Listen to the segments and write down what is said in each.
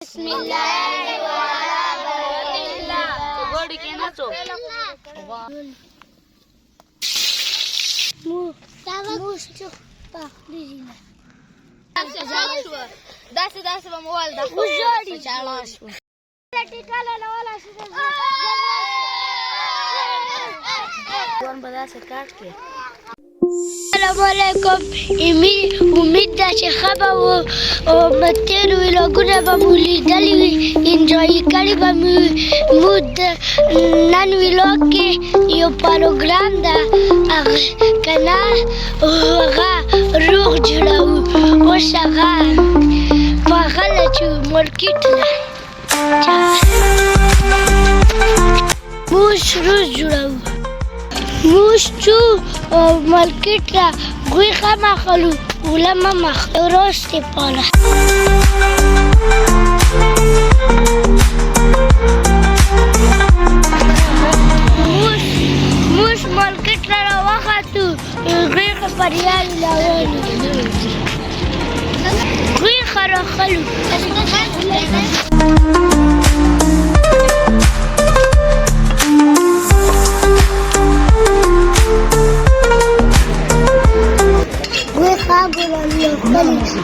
बिस्मिल्लाह वाला बरकतिल्लाह गोड़ी के नाचो दस mobile Assalamualaikum. Umid da چې خبر او متر ویلوګونه به مو لیدلي انجوای کړي به مو نن ویلوګ کې یو پروګرام ده کنه هغه روغ جوړو اوس هغه مغله چې مارکیټ موږ روز جوړو موشچو مارکیټ را غوی خما خلو ولما مخ روستي پاله موش مارکیټ را واخاتو غوی خبريال لاوني غوی خرا خلو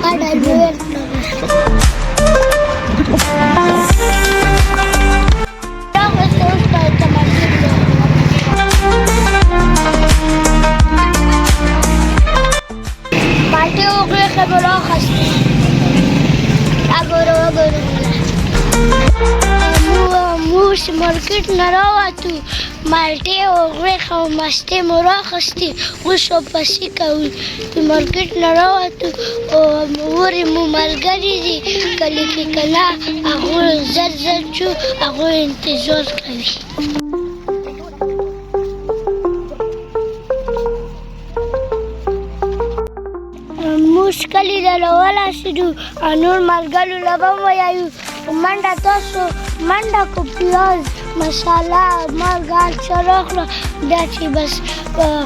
ada duit مارکیټ نه راوتو مالټې او غوښه او مستې مو راخیستې اوس ورپسې کوو مارکیټ نه راوتو او ورې مو ملګري دي کلي کې که نه هغوی زر ځو هغوی انتظار کوي موږ کلي ته راورسېدو او نور ملګرو له به ووایو منډه تاسو منډه کو پیاز مساله مالګه هر څه راکړه بیا چې بس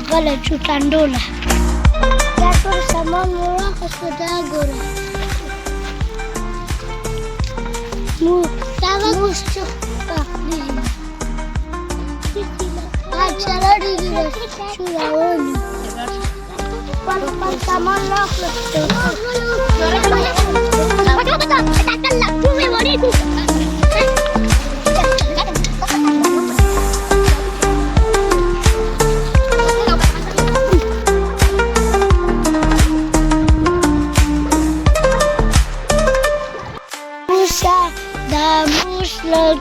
غله چو ټنډوله دا ټول سامان مو راخیستو دا ګوره موږ چوک پخلی اچھا ډېرې چو راولو خپل سامان راکړه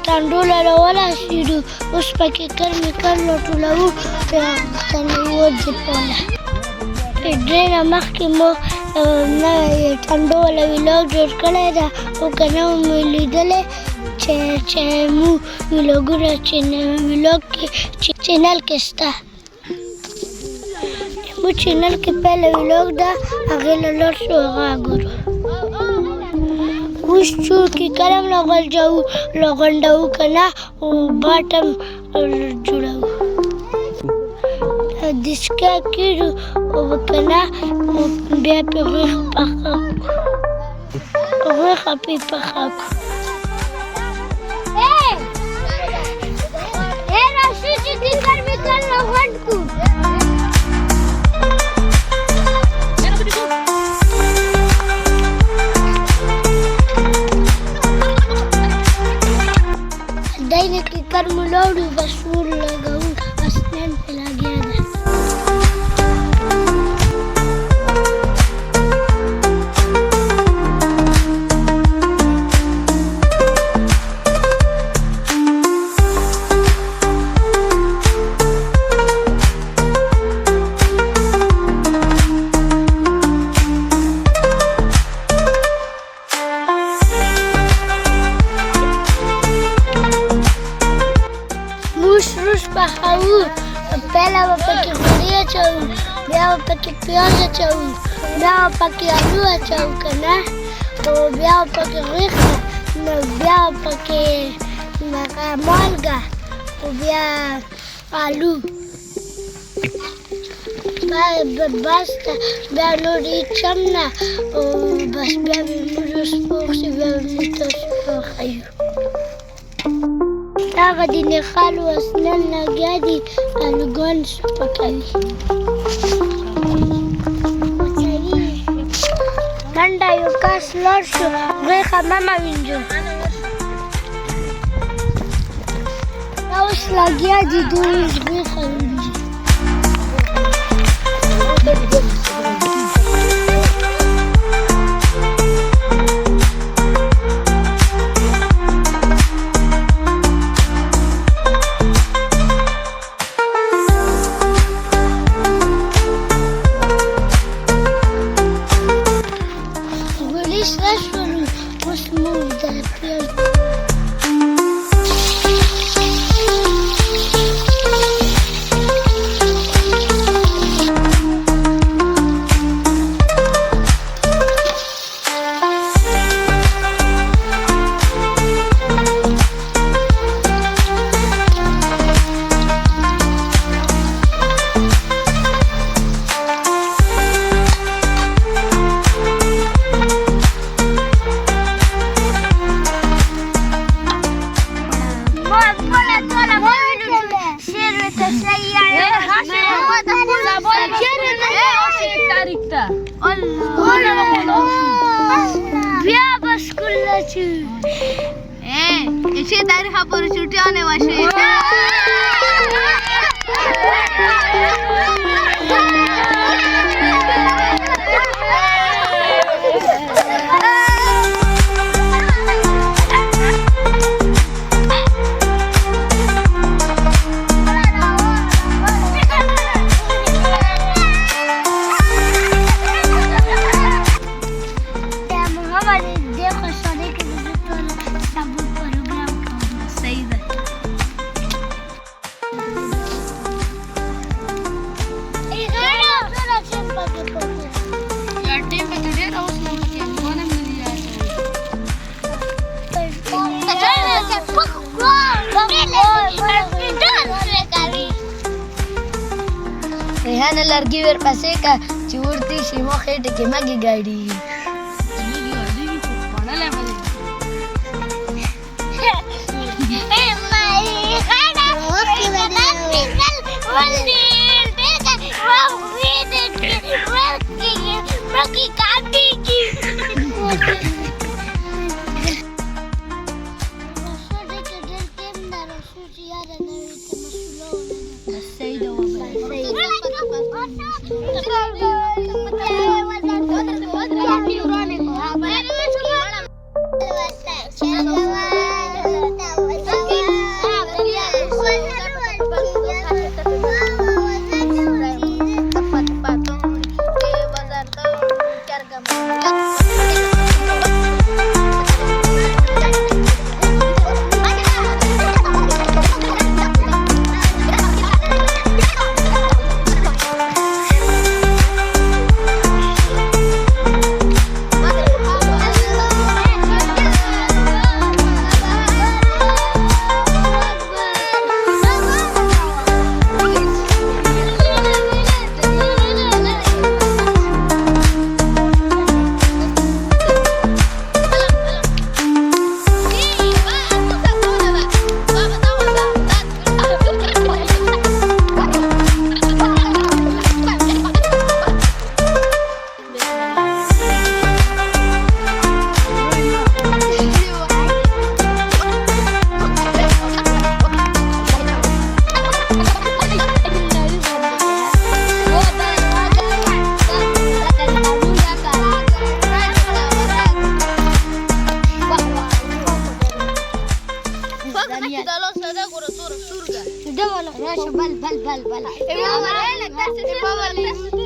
ټنډوله راورسېدو اوس پکې کرمې کرلو ټولوو کنه وځي پوله ډېر نه مخکې مو ټنډوله ویلوګ جوړ کړی ده او که نه مو لیدلی چې مو ویلوګونه ویلوګ کې چینل کې شته مو چینل کې پهله ویلوګ ده هغې له لوړ شو هغه ګورو اوس چور کې کلم لغونډوو که نه او باټم جوړوو دسکه کېږو او که نه بیا پې غوښه پخه کړو غوښه پې پخه کړو راشئ چې دې ګرمې کل لغونډ کړو دینه کې کرمو لاړو بس ور لګوو اسنان پې لګیا ده پهله به پکې غوړي اچوو بیا به پکې پیاز اچوو بیا به پکې آلو اچوو که نه او بیا به پکې غوښه نو بیا به پکې مالګه او بیا آلو بس ته بیا نور هېڅ هم نه بس بیا به موږ اوس پوخ شو بیا به موږ تاسو وښیو هغه د نښال اوس نن لګیا دي الوګان سپکوي منډه یو کس لاړ شو هغوی خممه وینځو اوس لګیا دي دوی هغوی وینځي بیا به سکول نه ځو چې تاریخ پر چټیانه واشه ریحانه لرګي ورپسې که چې ورتې شي مو خېټې کې مګې ګاډېږي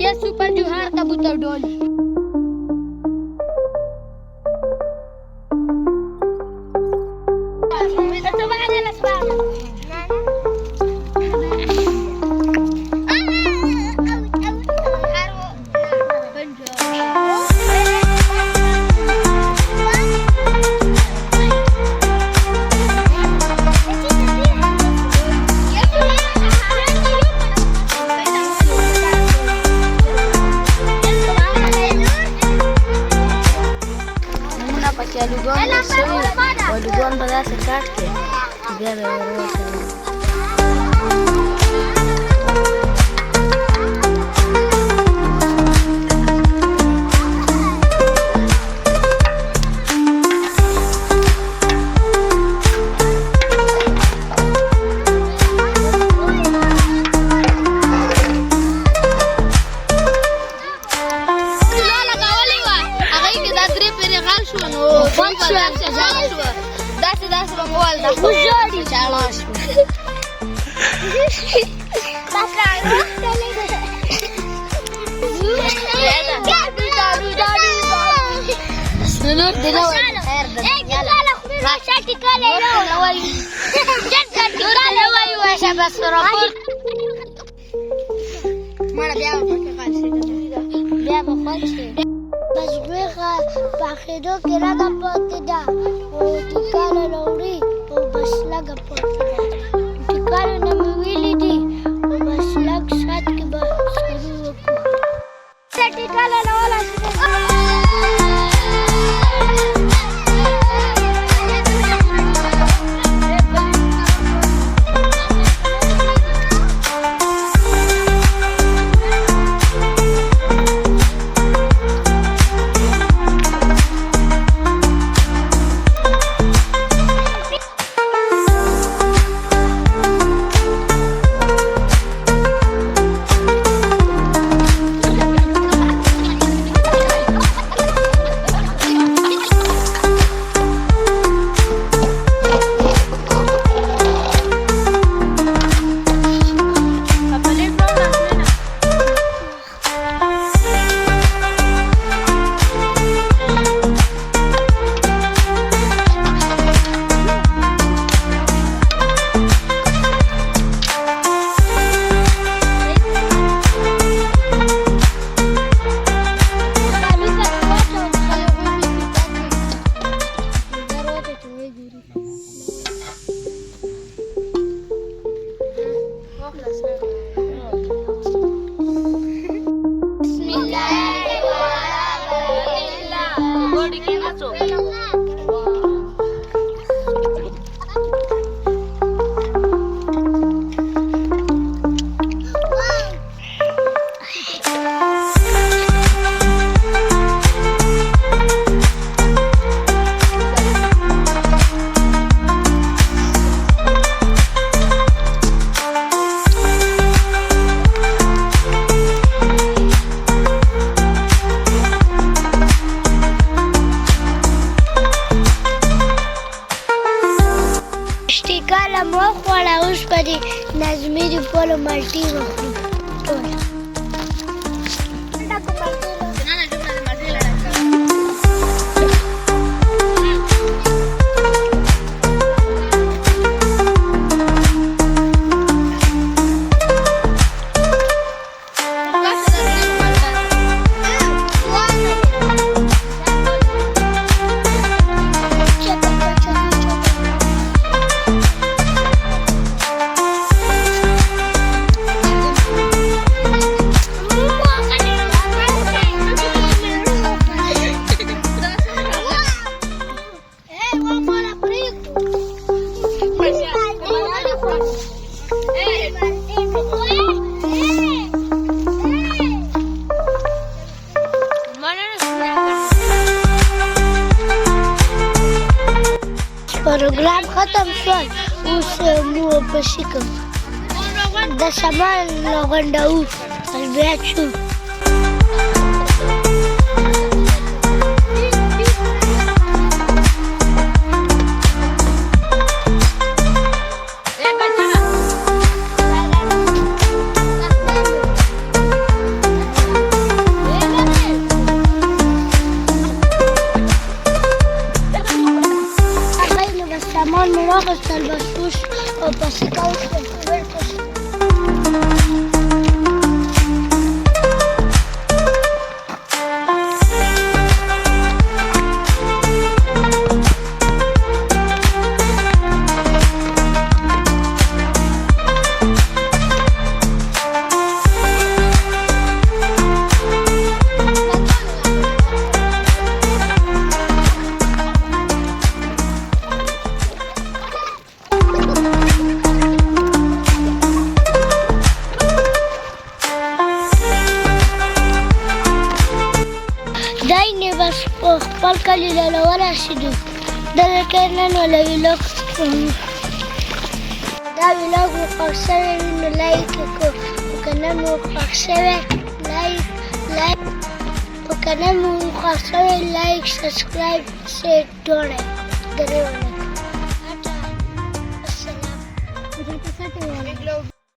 Ya super juhar kabutar doli. به داسې کاټ کړې بیا به یې ور واچوې. بس غوښه پخېدو کې لږه پاتې ده او ټیکاله راوړي او بس لږه پاتې ده. ټیکاله نه مې ویلي دي او بس لږ ساعت کې به سرو وکړو. ټیکاله راوړه نظمي د پولو مالټې وخورو ټول. پروګرام ختم شول، اوس مو پسې کوم د شمال غونډو بیا شو. سامان مې واخیستل بس اوس پسې کوم دای نه بس په خپل کلي له ورسېدو دلته نن ولا ویلوګ دا ویلوګ مو خوښ شوی وي نو لایک یې کړو او که نه مو خوښ شوی لایک او که نه مو خوښ شوی لایک سبسکرایب شیر ټوله درې ونه